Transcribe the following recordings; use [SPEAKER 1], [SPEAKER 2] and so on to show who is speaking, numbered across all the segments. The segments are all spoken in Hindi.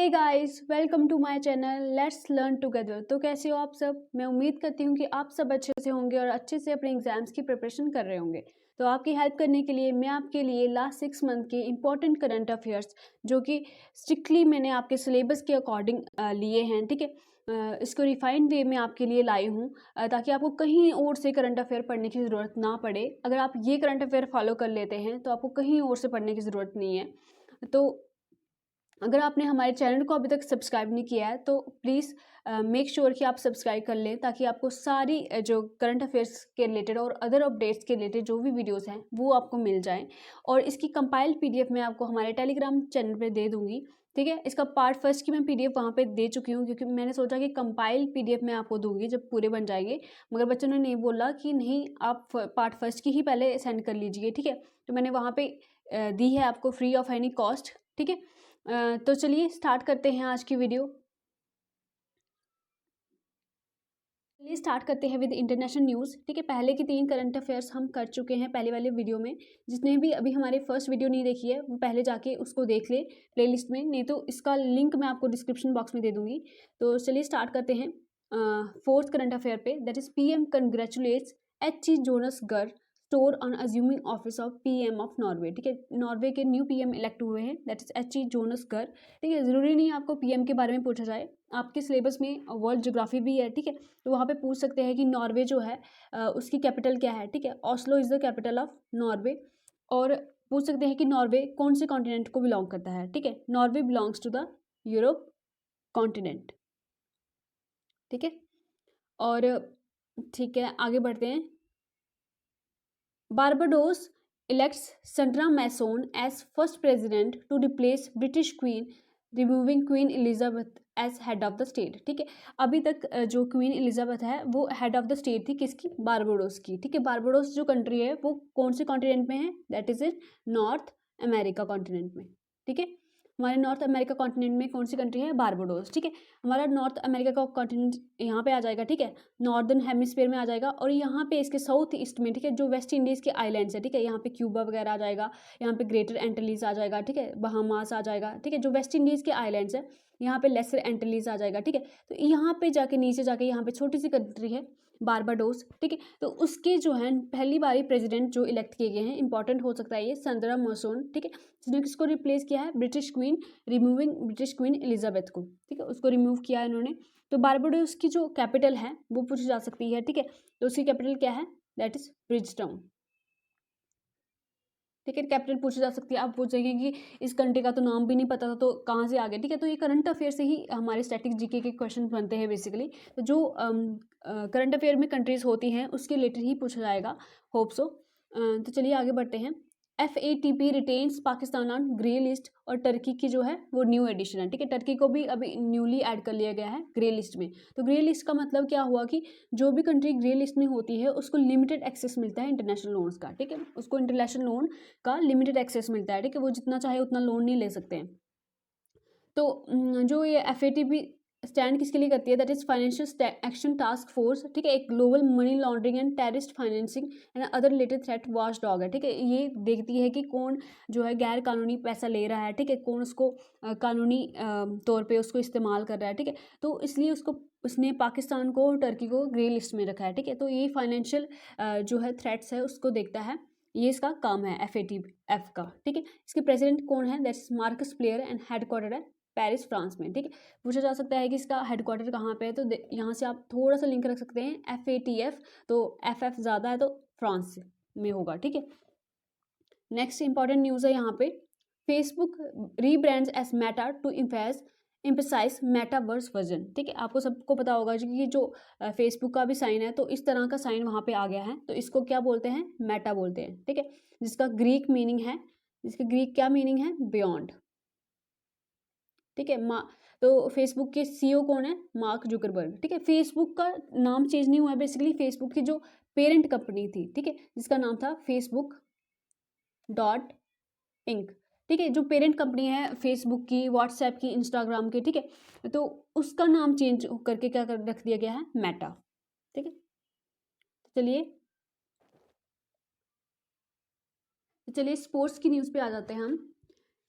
[SPEAKER 1] Guys, welcome to my channel let's learn together. तो कैसे हो आप सब। मैं उम्मीद करती हूँ कि आप सब अच्छे से होंगे और अच्छे से अपने एग्जाम्स की प्रिपरेशन कर रहे होंगे। तो आपकी हेल्प करने के लिए मैं आपके लिए लास्ट 6 मंथ के इंपॉर्टेंट करंट अफेयर्स जो कि स्ट्रिक्टली मैंने आपके सिलेबस के अकॉर्डिंग लिए हैं, ठीक है। इसको रिफाइंड वे में आपके लिए लाई हूँ ताकि आपको कहीं और से करंट अफेयर पढ़ने की ज़रूरत ना पड़े। अगर आप ये करंट अफेयर फॉलो कर लेते हैं तो आपको कहीं और से पढ़ने की ज़रूरत नहीं है। तो अगर आपने हमारे चैनल को अभी तक सब्सक्राइब नहीं किया है तो प्लीज़ मेक श्योर कि आप सब्सक्राइब कर लें ताकि आपको सारी जो करंट अफेयर्स के रिलेटेड और अदर अपडेट्स के रिलेटेड जो भी वीडियोस हैं वो आपको मिल जाएं। और इसकी कंपाइल्ड पीडीएफ मैं आपको हमारे टेलीग्राम चैनल पे दे दूंगी, ठीक है। इसका पार्ट फर्स्ट की मैं पीडीएफ वहाँ पे दे चुकी हूँ क्योंकि मैंने सोचा कि कंपाइल्ड पीडीएफ मैं आपको दूंगी जब पूरे बन जाएंगे, मगर बच्चों ने नहीं बोला कि नहीं आप पार्ट फर्स्ट की ही पहले सेंड कर लीजिए, ठीक है। तो मैंने वहाँ पे दी है आपको फ्री ऑफ एनी कॉस्ट, ठीक है। तो चलिए स्टार्ट करते हैं आज की वीडियो। चलिए स्टार्ट करते हैं विद इंटरनेशनल न्यूज़, ठीक है। पहले की 3 करंट अफेयर्स हम कर चुके हैं पहले वाले वीडियो में। जिसने भी अभी हमारे फर्स्ट वीडियो नहीं देखी है वो पहले जाके उसको देख ले प्लेलिस्ट में, नहीं तो इसका लिंक मैं आपको डिस्क्रिप्शन बॉक्स में दे दूंगी। तो चलिए स्टार्ट करते हैं फोर्थ करंट अफेयर पे, that is PM congratulates H Jonas Gahr Store on assuming office of PM of Norway, ठीक है। नॉर्वे के न्यू पीएम इलेक्ट हुए हैं, दैट इज एच जोनस गर, ठीक है। ज़रूरी नहीं आपको पीएम के बारे में पूछा जाए, आपके सिलेबस में वर्ल्ड ज्योग्राफी भी है, ठीक है। तो वहाँ पे पूछ सकते हैं कि नॉर्वे जो है उसकी कैपिटल क्या है, ठीक है। Oslo is the capital of Norway. और पूछ सकते हैं कि नॉर्वे कौन से कॉन्टिनेंट को बिलोंग करता है, ठीक है। Norway belongs to the Europe continent, ठीक है। और ठीक है आगे बढ़ते हैं। बारबाडोस elects Sandra Mason as first president to replace British Queen, removing Queen Elizabeth as head of the state, ठीक है। अभी तक जो क्वीन एलिजाबेथ है वो हेड ऑफ द स्टेट थी, किसकी, बारबाडोस की, ठीक है। बारबाडोस जो कंट्री है वो कौन से कॉन्टिनेंट में है, that is in north America continent में, ठीक है। हमारे नॉर्थ अमेरिका कॉन्टिनेंट में कौन सी कंट्री है, बारबाडोस, ठीक है। हमारा नॉर्थ अमेरिका का कॉन्टिनेंट यहाँ पे आ जाएगा, ठीक है, नॉर्दर्न हेमिस्फीयर में आ जाएगा। और यहाँ पे इसके साउथ ईस्ट में, ठीक है, जो वेस्ट इंडीज़ के आइलैंड्स है, ठीक है, यहाँ पे क्यूबा वगैरह आ जाएगा, यहाँ पे ग्रेटर एंटिलीज आ जाएगा, ठीक है, बहामास आ जाएगा, ठीक है। जो वेस्ट इंडीज़ के आइलैंड्स है यहाँ पे लेसर एंटिलीज आ जाएगा, ठीक है। तो यहाँ पे जाके नीचे जाके यहाँ पे छोटी सी कंट्री है बारबाडोस, ठीक है। तो उसके जो है पहली बारी प्रेसिडेंट जो इलेक्ट किए गए हैं, इंपॉर्टेंट हो सकता है ये, संद्रा मसोन, ठीक है। जिसने किसको रिप्लेस किया है, British queen, removing British queen Elizabeth को, ठीक है, उसको रिमूव किया है इन्होंने। तो बारबाडोस की जो कैपिटल है वो पूछी जा सकती है, ठीक है। तो उसकी कैपिटल क्या है, दैट इज ब्रिजटाउन, ठीक है। कैपिटल पूछी जा सकती है। आप पूछेंगे कि इस कंट्री का तो नाम भी नहीं पता था तो कहाँ से आ गया, ठीक है। तो ये करंट अफेयर से ही हमारे स्टैटिक जीके के क्वेश्चन बनते हैं बेसिकली। तो जो करंट अफेयर में कंट्रीज होती हैं उसके रिलेटेड ही पूछा जाएगा, होप सो। तो चलिए आगे बढ़ते हैं। FATP retains Pakistan on grey list, और टर्की की जो है वो न्यू एडिशन है, ठीक है। टर्की को भी अभी न्यूली ऐड कर लिया गया है ग्रे लिस्ट में। तो ग्रे लिस्ट का मतलब क्या हुआ कि जो भी कंट्री ग्रे लिस्ट में होती है उसको लिमिटेड एक्सेस मिलता है इंटरनेशनल लोन्स का, ठीक है। उसको इंटरनेशनल लोन का लिमिटेड एक्सेस मिलता है, ठीक है। वो जितना चाहे उतना लोन नहीं ले सकते हैं। तो जो ये FATP स्टैंड किसके लिए करती है, that is financial action task force, ठीक है। एक global money laundering and terrorist financing and other related threat watch dog है, ठीक है। ये देखती है कि कौन जो है गैर कानूनी पैसा ले रहा है, ठीक है, कौन उसको कानूनी तौर पे उसको इस्तेमाल कर रहा है, ठीक है। तो इसलिए उसने पाकिस्तान को और टर्की को ग्रे लिस्ट में रखा है, ठीक है। तो ये फाइनेंशियल जो है थ्रेट्स है उसको देखता है, ये इसका काम है FATF का, ठीक है। इसके प्रेसिडेंट कौन है, that's Marcus player and headquarter है पेरिस फ्रांस में, ठीक है। पूछा जा सकता है कि इसका हेडक्वार्टर कहाँ पे है, तो यहाँ से आप थोड़ा सा लिंक रख सकते हैं FATF, तो FF ज़्यादा है तो फ्रांस में होगा, ठीक है। नेक्स्ट इंपॉर्टेंट न्यूज़ है यहाँ पे, Facebook rebrands as Meta to emphasise metaverse version, ठीक है। आपको सबको पता होगा कि जो फेसबुक का भी साइन है तो इस तरह का साइन वहाँ पे आ गया है, तो इसको क्या बोलते हैं, मेटा बोलते हैं, ठीक है। जिसका ग्रीक मीनिंग है, जिसका ग्रीक क्या मीनिंग है, बियॉन्ड, ठीक है। तो फेसबुक के CEO कौन है, मार्क जुकरबर्ग, ठीक है। फेसबुक का नाम चेंज नहीं हुआ है, बेसिकली फेसबुक की जो पेरेंट कंपनी थी, ठीक है, जिसका नाम था फेसबुक डॉट इंक, ठीक है। जो पेरेंट कंपनी है फेसबुक की, व्हाट्सएप की, इंस्टाग्राम की, ठीक है, तो उसका नाम चेंज करके क्या कर रख दिया गया है, मेटा, ठीक है। चलिए स्पोर्ट्स की न्यूज़ पे आ जाते हैं हम।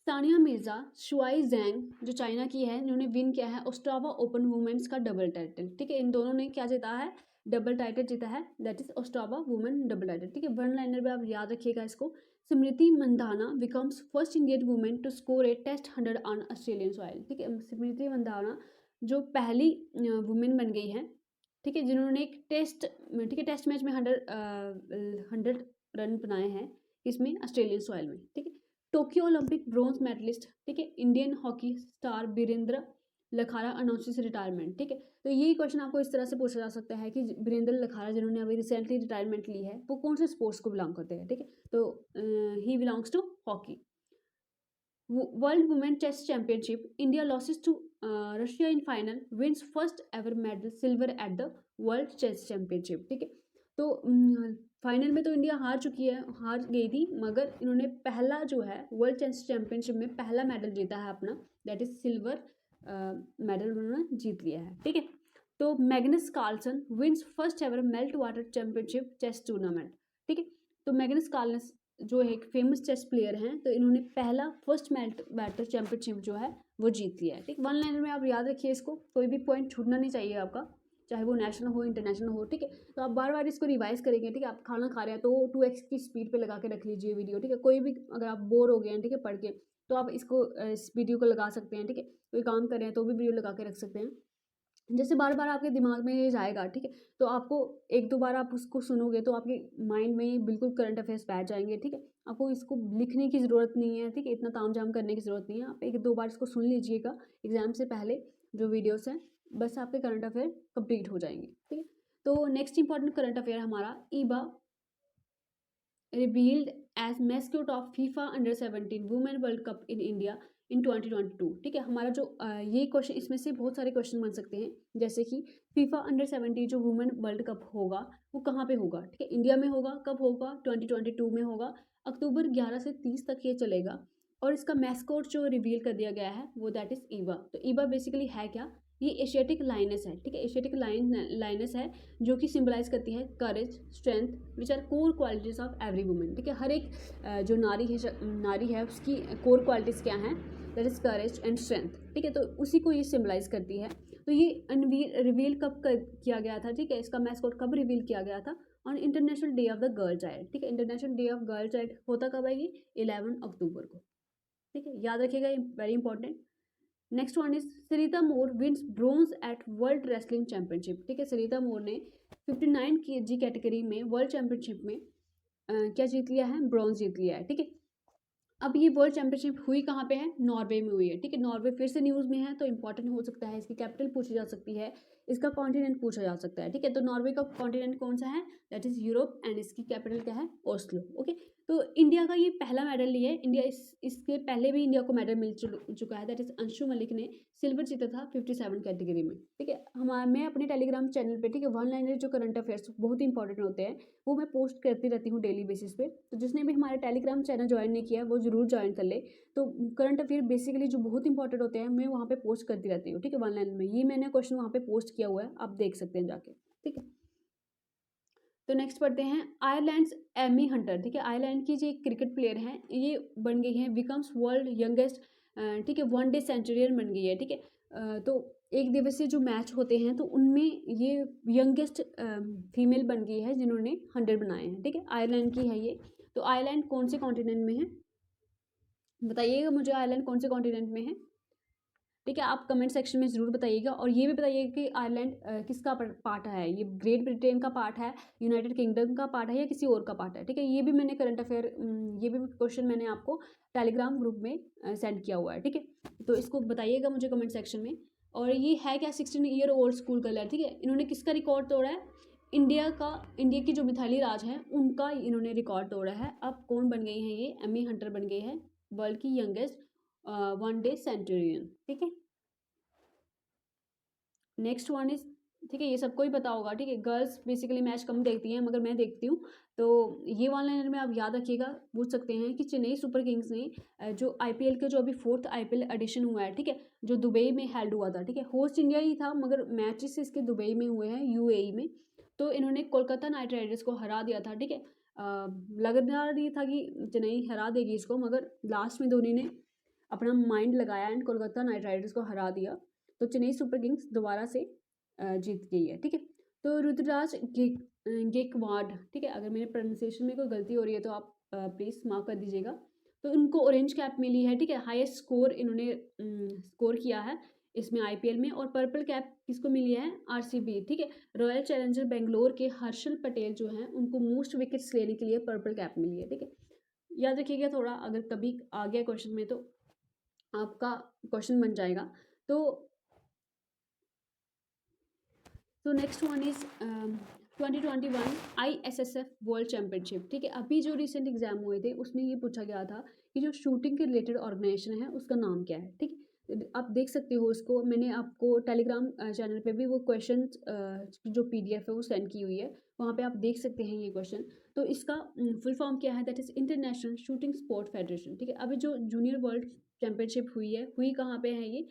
[SPEAKER 1] सानिया मिर्ज़ा, शुआई ज़ैंग जो चाइना की है, इन्होंने विन किया है ओस्ट्रावा ओपन वुमेन्स का डबल टाइटल, ठीक है। इन दोनों ने क्या जीता है, डबल टाइटल जीता है, that is Ostrava women double title, ठीक है। वन लाइनर में आप याद रखिएगा इसको। Smriti Mandhana becomes first Indian women to score a test 100 on Australian soil, ठीक है। स्मृति मंधाना जो पहली वुमेन बन गई है, ठीक है, जिन्होंने एक टेस्ट, ठीक है, टेस्ट मैच में 100 रन बनाए हैं, इसमें ऑस्ट्रेलियन सॉइल में, ठीक है। टोक्यो ओलंपिक ब्रॉन्ज मेडलिस्ट, ठीक है, Indian hockey star Virendra Lakhara announces retirement, ठीक है। तो ये क्वेश्चन आपको इस तरह से पूछा जा सकता है कि वीरेंद्र लखारा जिन्होंने अभी रिसेंटली रिटायरमेंट ली है, वो कौन से स्पोर्ट्स को बिलोंग करते हैं, ठीक है। तो he belongs to hockey. World women chess championship, India loses to Russia in final, wins first ever medal silver at the world chess championship, ठीक है। तो फाइनल में तो इंडिया हार गई थी, मगर इन्होंने पहला जो है वर्ल्ड चेस चैंपियनशिप में पहला मेडल जीता है अपना, दैट इज सिल्वर मेडल उन्होंने जीत लिया है, ठीक है। तो Magnus Carlsen wins first ever melt water championship chess tournament, ठीक है। तो मैग्नस कार्लसन जो एक फेमस चेस प्लेयर हैं, तो इन्होंने पहला फर्स्ट मेल्ट वाटर चैंपियनशिप जो है वो जीत लिया है, ठीक। वन लाइनर में आप याद रखिए इसको, कोई भी पॉइंट छूटना नहीं चाहिए आपका, चाहे वो नेशनल हो इंटरनेशनल हो, ठीक है। तो आप बार बार इसको रिवाइज करेंगे, ठीक है। आप खाना खा रहे हैं तो 2x की स्पीड पे लगा के रख लीजिए वीडियो, ठीक है। कोई भी अगर आप बोर हो गए हैं, ठीक है, पढ़ के, तो आप इसको इस वीडियो को लगा सकते हैं, ठीक है। कोई काम कर रहे हैं तो भी वीडियो लगा के रख सकते हैं, जैसे बार बार आपके दिमाग में ये जाएगा, ठीक है। तो आपको एक दो बार आप उसको सुनोगे तो आपके माइंड में बिल्कुल करंट अफेयर्स बैठ जाएंगे, ठीक है। आपको इसको लिखने की ज़रूरत नहीं है, ठीक है, इतना ताम झाम करने की ज़रूरत नहीं है, आप एक दो बार इसको सुन लीजिएगा एग्जाम से पहले जो वीडियोस हैं, बस आपके करंट अफेयर कंप्लीट हो जाएंगे, ठीक है। तो नेक्स्ट इंपॉर्टेंट करंट अफेयर हमारा, Ibha revealed as mascot of FIFA under 17 women world cup in India in 2022, ठीक है। हमारा जो ये क्वेश्चन, इसमें से बहुत सारे क्वेश्चन बन सकते हैं, जैसे कि फीफा अंडर 17 जो वुमेन वर्ल्ड कप होगा वो कहाँ पे होगा, ठीक है। इंडिया में होगा, कब होगा, 2022 में होगा, अक्टूबर 11 से 30 तक ये चलेगा। और इसका मैस्कोट जो रिवील कर दिया गया है वो दैट इज ईवा। तो ईवा बेसिकली है क्या, ये एशियाटिक लाइनस है, ठीक है। एशियाटिक लाइनस है जो कि सिंबलाइज करती है courage, strength, which are core qualities of every women, ठीक है। हर एक जो नारी है उसकी कोर क्वालिटीज़ क्या हैं, that is courage and strength, ठीक है। तो उसी को ये सिंबलाइज करती है। तो ये रिवील कब किया गया था, ठीक है, इसका मैस्कॉट कब रिवील किया गया था, on international day of the girl child, ठीक है। International day of girl child होता कब है, ये 11 अक्टूबर को, ठीक है, याद रखिएगा, very important. Next one is Sarita More wins bronze at world wrestling championship, ठीक है। सरिता मोर ने 59 kg कैटेगरी में वर्ल्ड चैंपियनशिप में क्या जीत लिया है, ब्रॉन्ज जीत लिया है, ठीक है। अब ये वर्ल्ड चैंपियनशिप हुई कहाँ पे है, नॉर्वे में हुई है, ठीक है। नॉर्वे फिर से न्यूज़ में है तो इंपॉर्टेंट हो सकता है, इसकी कैपिटल पूछी जा सकती है, इसका कॉन्टिनेंट पूछा जा सकता है, ठीक है। तो नॉर्वे का कॉन्टिनेंट कौन सा है, दैट इज यूरोप, एंड इसकी कैपिटल क्या है, ओस्लो, ओके। तो इंडिया का ये पहला मेडल लिया है इंडिया, इसके पहले भी इंडिया को मेडल मिल चुका है, दैट इज अंशु मलिक ने सिल्वर जीता था 57 कैटेगरी में, ठीक है। मैं अपने टेलीग्राम चैनल पे, ठीक है, वन लाइनर जो करंट अफेयर्स बहुत ही इंपॉर्टेंट होते हैं वो मैं पोस्ट करती रहती हूँ डेली बेसिस पे। तो जिसने भी हमारे टेलीग्राम चैनल ज्वाइन नहीं किया है वो जरूर ज्वाइन कर ले। तो करंट अफेयर बेसिकली जो बहुत इंपॉर्टेंट होते हैं मैं वहाँ पे पोस्ट करती रहती हूँ, ठीक है, वन लाइन में। ये मैंने क्वेश्चन वहाँ पे पोस्ट किया हुआ है, आप देख सकते हैं जाके, ठीक है। तो नेक्स्ट पढ़ते हैं आयरलैंड्स एमी हंटर, ठीक है। आयरलैंड की जो एक क्रिकेट प्लेयर हैं, ये बन गई हैं बिकम्स वर्ल्ड यंगेस्ट, ठीक है, वनडे सेंचुरियन बन गई है, ठीक है। तो एक दिवसीय जो मैच होते हैं तो उनमें ये यंगेस्ट फीमेल बन गई है जिन्होंने 100 बनाए हैं, ठीक है। आयरलैंड की है ये। तो आयरलैंड कौन से कॉन्टिनेंट में है, बताइएगा मुझे, आयरलैंड कौन से कॉन्टिनेंट में है, ठीक है। आप कमेंट सेक्शन में ज़रूर बताइएगा, और ये भी बताइएगा कि आयरलैंड किसका पार्ट है, ये ग्रेट ब्रिटेन का पार्ट है, यूनाइटेड किंगडम का पार्ट है, या किसी और का पार्ट है, ठीक है। ये भी मैंने करंट अफेयर, ये भी क्वेश्चन मैंने आपको टेलीग्राम ग्रुप में सेंड किया हुआ है, ठीक है। तो इसको बताइएगा मुझे कमेंट सेक्शन में। और ये है क्या, 16 ईयर ओल्ड स्कूल गर्ल है, ठीक है। इन्होंने किसका रिकॉर्ड तोड़ा है, इंडिया की जो मिथाली राज है उनका इन्होंने रिकॉर्ड तोड़ा है। अब कौन बन गई हैं, ये एमी हंटर बन गई है वर्ल्ड की यंगेस्ट वनडे सेंचुरियन, ठीक है। नेक्स्ट वन इज, ठीक है, ये सबको ही पता होगा, ठीक है। गर्ल्स बेसिकली मैच कम देखती हैं मगर मैं देखती हूँ, तो ये वन लाइनर में आप याद रखिएगा, पूछ सकते हैं कि चेन्नई सुपर किंग्स ने जो आईपीएल के जो अभी 4th आईपीएल एडिशन हुआ है, ठीक है, जो दुबई में हेल्ड हुआ था, ठीक है। होस्ट इंडिया ही था मगर मैचेस इसके दुबई में हुए हैं, यूएई में। तो इन्होंने कोलकाता नाइट राइडर्स को हरा दिया था, ठीक है। लग रहा ये था कि चेन्नई हरा देगी इसको, मगर लास्ट में धोनी ने अपना माइंड लगाया एंड कोलकाता नाइट राइडर्स को हरा दिया, तो चेन्नई सुपर किंग्स दोबारा से जीत गई है। ठीक है, तो रुद्रराज गेकवाड, ठीक है, अगर मेरे प्रोनाउंसिएशन में कोई गलती हो रही है तो आप प्लीज़ माफ़ कर दीजिएगा। तो उनको ऑरेंज कैप मिली है। ठीक है, हाईएस्ट स्कोर इन्होंने स्कोर किया है इसमें आईपीएल में। और पर्पल कैप किसको मिली है? आरसीबी। ठीक है, रॉयल चैलेंजर बेंगलोर के हर्षल पटेल जो हैं उनको मोस्ट विकेट्स लेने के लिए पर्पल कैप मिली है। ठीक है, याद रखिएगा थोड़ा, अगर कभी आ गया क्वेश्चन में तो आपका क्वेश्चन बन जाएगा। तो next one is 2021 ISSF world championship. ठीक है, अभी जो रिसेंट एग्जाम हुए थे उसमें ये पूछा गया था कि जो शूटिंग के रिलेटेड ऑर्गेनाइजेशन है उसका नाम क्या है। ठीक है, आप देख सकते हो उसको, मैंने आपको टेलीग्राम चैनल पे भी वो क्वेश्चन जो PDF है वो सेंड की हुई है, वहाँ पे आप देख सकते हैं ये क्वेश्चन। तो इसका फुल फॉर्म क्या है? That is international shooting sport federation. ठीक है, अभी जो जूनियर वर्ल्ड चैम्पियनशिप हुई है, हुई कहाँ पे है ये?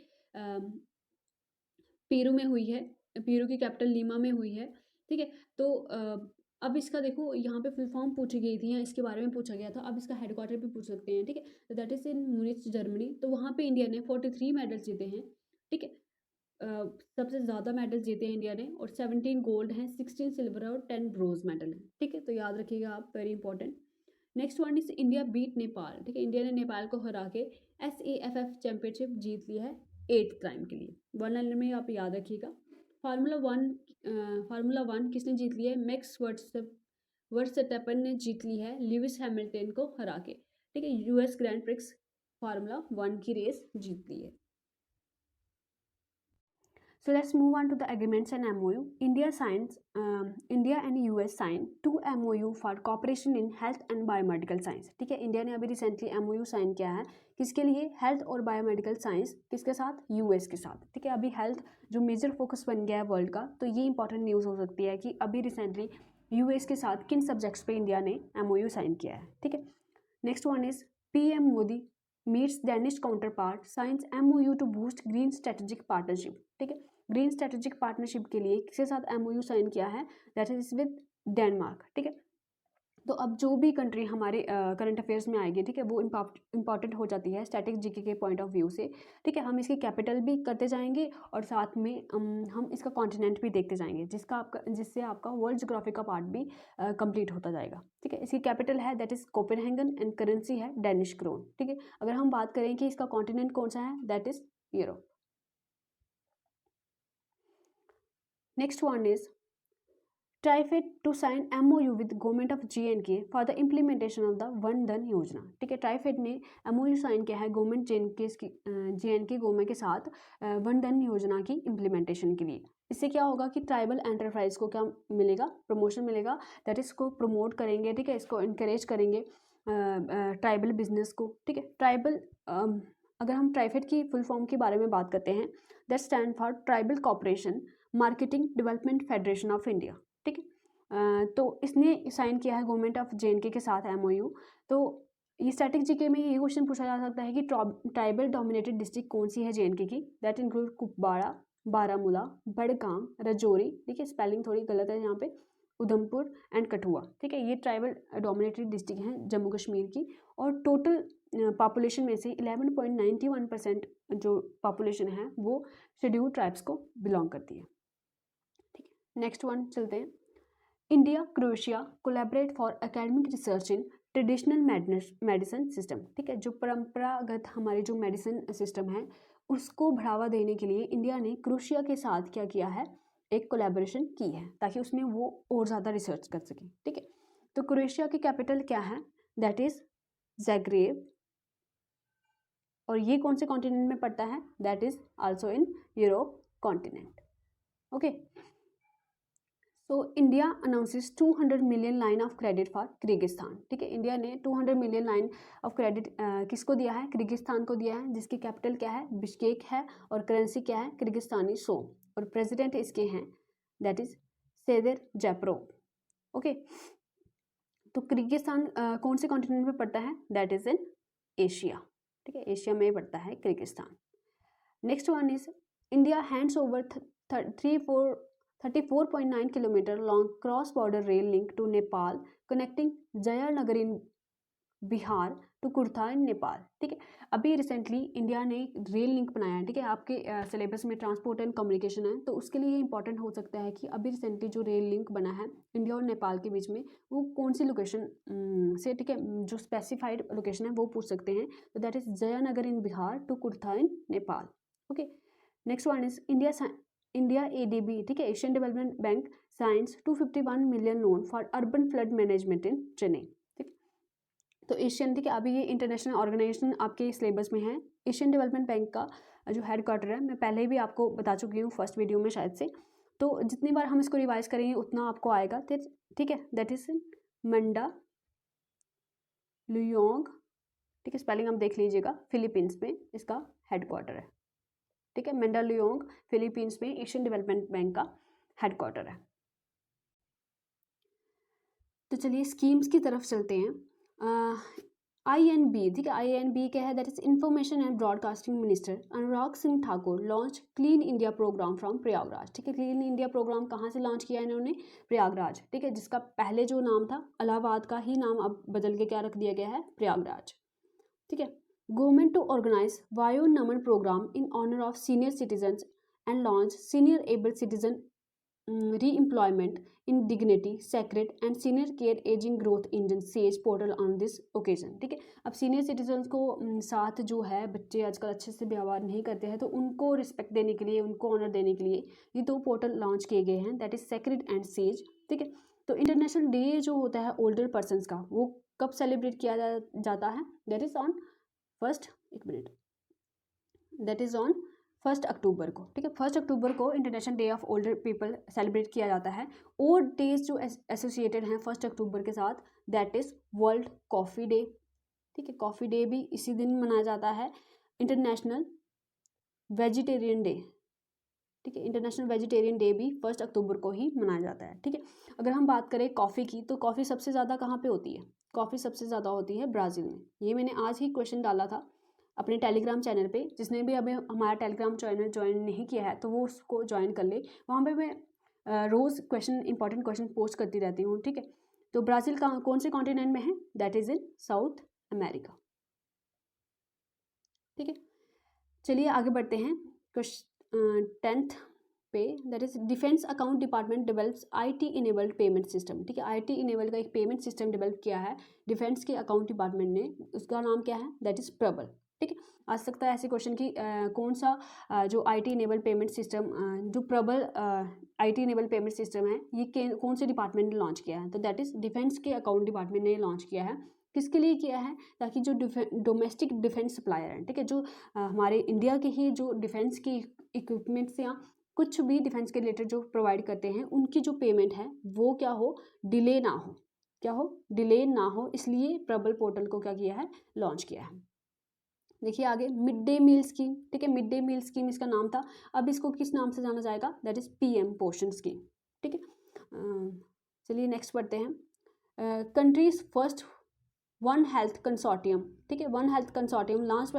[SPEAKER 1] पेरू में हुई है, पेरू की कैपिटल लीमा में हुई है। ठीक है, तो अब इसका देखो यहाँ पे फुल फॉर्म पूछी गई थी या इसके बारे में पूछा गया था, अब इसका हेडक्वार्टर भी पूछ सकते हैं। ठीक है, तो that is in Munich Germany. तो वहाँ पे इंडिया ने 43 मेडल्स जीते हैं। ठीक है, सबसे ज़्यादा मेडल्स जीते हैं इंडिया ने, और 17 गोल्ड हैं, 16 सिल्वर और 10 ब्रोंज मेडल हैं। ठीक है, तो याद रखिएगा आप, very important. Next one is India beat Nepal. ठीक है, इंडिया ने नेपाल को हरा के SAFF चैंपियनशिप जीत ली है 8th टाइम के लिए। वन लाइनर में आप याद रखिएगा। फार्मूला वन किसने जीत ली है? मैक्स वर्स्टैपेन ने जीत ली है लुइस हैमिल्टन को हरा के। ठीक है, US grand prix formula one की रेस जीत ली है। So let's move on to the agreements and MOU. India and US signed 2 MOU for cooperation in health and biomedical science. ठीक है, इंडिया ने अभी रिसेंटली MOU साइन किया है, किसके लिए? हेल्थ और बायोमेडिकल साइंस। किसके साथ? US के साथ। ठीक है, अभी हेल्थ जो मेजर फोकस बन गया है वर्ल्ड का, तो ये इंपॉर्टेंट न्यूज़ हो सकती है कि अभी रिसेंटली US के साथ किन सब्जेक्ट्स पे इंडिया ने MOU साइन किया है। ठीक है, next one is PM Modi meets Danish counterpart signs MOU to boost green strategic partnership. ठीक है, ग्रीन स्ट्रेटेजिक पार्टनरशिप के लिए किसके साथ MOU साइन किया है? That is with Denmark. ठीक है, तो अब जो भी कंट्री हमारे करंट अफेयर्स में आएगी, ठीक है, वो इंपॉर्टेंट हो जाती है स्टैटिक जीके के पॉइंट ऑफ व्यू से। ठीक है, हम इसकी कैपिटल भी करते जाएंगे और साथ में हम इसका कॉन्टिनेंट भी देखते जाएंगे, जिससे आपका वर्ल्ड ज्योग्राफी का पार्ट भी कंप्लीट होता जाएगा। ठीक है, इसकी कैपिटल है that is Copenhagen and currency है डेनिश क्रोन। ठीक है, अगर हम बात करें कि इसका कॉन्टिनेंट कौन सा है, that is Europe. Next one is TRIFED to sign MOU with government of JNK for the implementation of the Van Dhan Yojana. ठीक है, ट्राइफेड ने MOU साइन किया है गवर्नमेंट JNK गवर्नमेंट के साथ वन धन योजना की इम्प्लीमेंटेशन के लिए। इससे क्या होगा कि ट्राइबल एंटरप्राइज को क्या मिलेगा? प्रमोशन मिलेगा, दैट इसको प्रमोट करेंगे। ठीक है, इसको इनकरेज करेंगे ट्राइबल बिजनेस को। ठीक है, ट्राइबल अगर हम ट्राइफेड की फुल फॉर्म के बारे में बात करते हैं, that stand for tribal cooperation marketing development federation of India. ठीक है, तो इसने साइन किया है गवर्नमेंट ऑफ JNK के साथ MOU। तो ये स्टैटिक जीके में ये क्वेश्चन पूछा जा सकता है कि ट्राइबल डोमिनेटेड डिस्ट्रिक्ट कौन सी है JNK की? That include Kupwara, Baramulla, Budgam, Rajouri. ठीक है, स्पेलिंग थोड़ी गलत है यहाँ पे, उधमपुर एंड कठुआ। ठीक है, ये ट्राइबल डोमिनेटेड डिस्ट्रिक्ट हैं जम्मू कश्मीर की, और टोटल पॉपुलेशन में से 11.91% जो पॉपुलेशन है वो शेड्यूल्ड ट्राइब्स को बिलोंग करती है। ठीक है, नेक्स्ट वन चलते हैं। India Croatia collaborate for academic research in traditional medicine system. ठीक है, जो परंपरागत हमारे जो मेडिसिन सिस्टम है उसको बढ़ावा देने के लिए इंडिया ने क्रोएशिया के साथ क्या किया है? एक कोलैबोरेशन की है, ताकि उसमें वो और ज़्यादा रिसर्च कर सके। ठीक है, तो क्रोएशिया की कैपिटल क्या है? That is Zagreb. और ये कौन से कॉन्टिनेंट में पड़ता है? That is also in Europe continent. Okay, so India announces 200 million line of credit for Kyrgyzstan. ठीक है, इंडिया ने 200 मिलियन लाइन ऑफ क्रेडिट किसको दिया है? किर्गिस्तान को दिया है, जिसकी कैपिटल क्या है? बिश्केक है, और करेंसी क्या है? किर्गिस्तानी सोम, और प्रेसिडेंट इसके हैं that is Sadyr Japarov. Okay, तो किर्गिस्तान कौन से कॉन्टिनेंट में पड़ता है? That is in Asia. ठीक है, एशिया में पड़ता है Kyrgyzstan. Next one is India hands over 34.9 kilometre long cross border rail link to Nepal connecting Jaynagar in Bihar to Kurtha in Nepal. ठीक है, अभी रिसेंटली इंडिया ने रेल लिंक बनाया है। ठीक है, आपके सिलेबस में ट्रांसपोर्ट एंड कम्युनिकेशन है, तो उसके लिए इंपॉर्टेंट हो सकता है कि अभी रिसेंटली जो रेल लिंक बना है इंडिया और नेपाल के बीच में, वो कौन सी लोकेशन से, ठीक है, जो स्पेसिफाइड लोकेशन है वो पूछ सकते हैं। तो that is Jaynagar in Bihar to Kurtha in Nepal. Okay, next one is India ADB, ठीक है, Asian development bank signs 251 million loan for urban flood management in Chennai. ठीक, तो एशियन, ठीक है, अभी ये इंटरनेशनल ऑर्गेनाइजेशन आपके सिलेबस में है। एशियन डेवलपमेंट बैंक का जो हेड क्वार्टर है, मैं पहले भी आपको बता चुकी हूँ फर्स्ट वीडियो में शायद से, तो जितनी बार हम इसको रिवाइज करेंगे उतना आपको आएगा। ठीक है, दैट इज मंडा लुयोंग, ठीक है, स्पेलिंग आप देख लीजिएगा, फिलीपींस में इसका हेड क्वार्टर है। ठीक है, मंडालुयोंग फिलीपींस में एशियन डेवलपमेंट बैंक का हेड क्वार्टर है। तो चलिए स्कीम्स की तरफ चलते हैं। INB, ठीक है, INB क्या है, that is information and broadcasting minister Anurag Singh Thakur launch clean India programme from Prayagraj. ठीक है, क्लीन इंडिया प्रोग्राम कहाँ से लॉन्च किया इन्होंने, प्रयागराज। ठीक है, जिसका पहले जो नाम था इलाहाबाद का ही नाम अब बदल के क्या रख दिया गया है, प्रयागराज। ठीक है, government to organise Vayu Naman programme in honour of senior citizens and launch senior able citizen re-employment in dignity sacred and senior care ageing growth engine sage portal on this occasion. ठीक है, अब सीनियर सिटीजन्स को साथ जो है बच्चे आजकल अच्छे से व्यवहार नहीं करते हैं, तो उनको रिस्पेक्ट देने के लिए, उनको ऑनर देने के लिए ये दो पोर्टल लॉन्च किए गए हैं, that is sacred and sage. ठीक है, तो इंटरनेशनल डे जो होता है ओल्डर पर्सनस का, वो कब सेलिब्रेट किया जाता है, that is on that is on 1 अक्टूबर को। ठीक है, 1 अक्टूबर को international day of older people celebrate किया जाता है। और डेज जो एसोसिएटेड हैं 1 अक्टूबर के साथ, that is world coffee day. ठीक है, कॉफ़ी डे भी इसी दिन मनाया जाता है। इंटरनेशनल वेजिटेरियन डे, ठीक है, इंटरनेशनल वेजिटेरियन डे भी 1 अक्टूबर को ही मनाया जाता है। ठीक है, अगर हम बात करें कॉफ़ी की, तो कॉफ़ी सबसे ज़्यादा कहाँ पे होती है, कॉफ़ी सबसे ज़्यादा होती है ब्राज़ील में। ये मैंने आज ही क्वेश्चन डाला था अपने टेलीग्राम चैनल पे, जिसने भी अभी हमारा टेलीग्राम चैनल ज्वाइन नहीं किया है तो वो उसको ज्वाइन कर ले। वहाँ पे मैं रोज़ क्वेश्चन, इंपॉर्टेंट क्वेश्चन पोस्ट करती रहती हूँ। ठीक है, तो ब्राज़ील कौन से कॉन्टिनेंट में है, that is in south America. ठीक है, चलिए आगे बढ़ते हैं। 10th पे, that is defence account department develops IT enabled payment system. ठीक है, IT इनेबल्ड का एक पेमेंट सिस्टम डेवलप किया है डिफेंस के अकाउंट डिपार्टमेंट ने, उसका नाम क्या है, दैट इज प्रबल। ठीक है, आ सकता है ऐसे क्वेश्चन की कौन सा जो IT इनेबल्ड पेमेंट सिस्टम, जो प्रबल IT इनेबल्ड पेमेंट सिस्टम है, ये कौन से डिपार्टमेंट ने लॉन्च किया है, तो दैट इज डिफेंस के अकाउंट डिपार्टमेंट ने लॉन्च किया है। किसके लिए किया है, ताकि जो डोमेस्टिक डिफेंस सप्लायर हैं, ठीक है, जो हमारे इंडिया के ही जो डिफेंस की इक्विपमेंट्स या कुछ भी डिफेंस के रिलेटेड जो प्रोवाइड करते हैं, उनकी जो पेमेंट है वो क्या हो, डिले ना हो, क्या हो, डिले ना हो, इसलिए प्रबल पोर्टल को क्या किया है, लॉन्च किया है। देखिए आगे, मिड डे मील स्कीम। ठीक है, मिड डे मील स्कीम इसका नाम था, अब इसको किस नाम से जाना जाएगा, that is PM Poshan scheme. ठीक है, चलिए नेक्स्ट पढ़ते हैं। Countries first one health consortium. ठीक है, one health consortium launched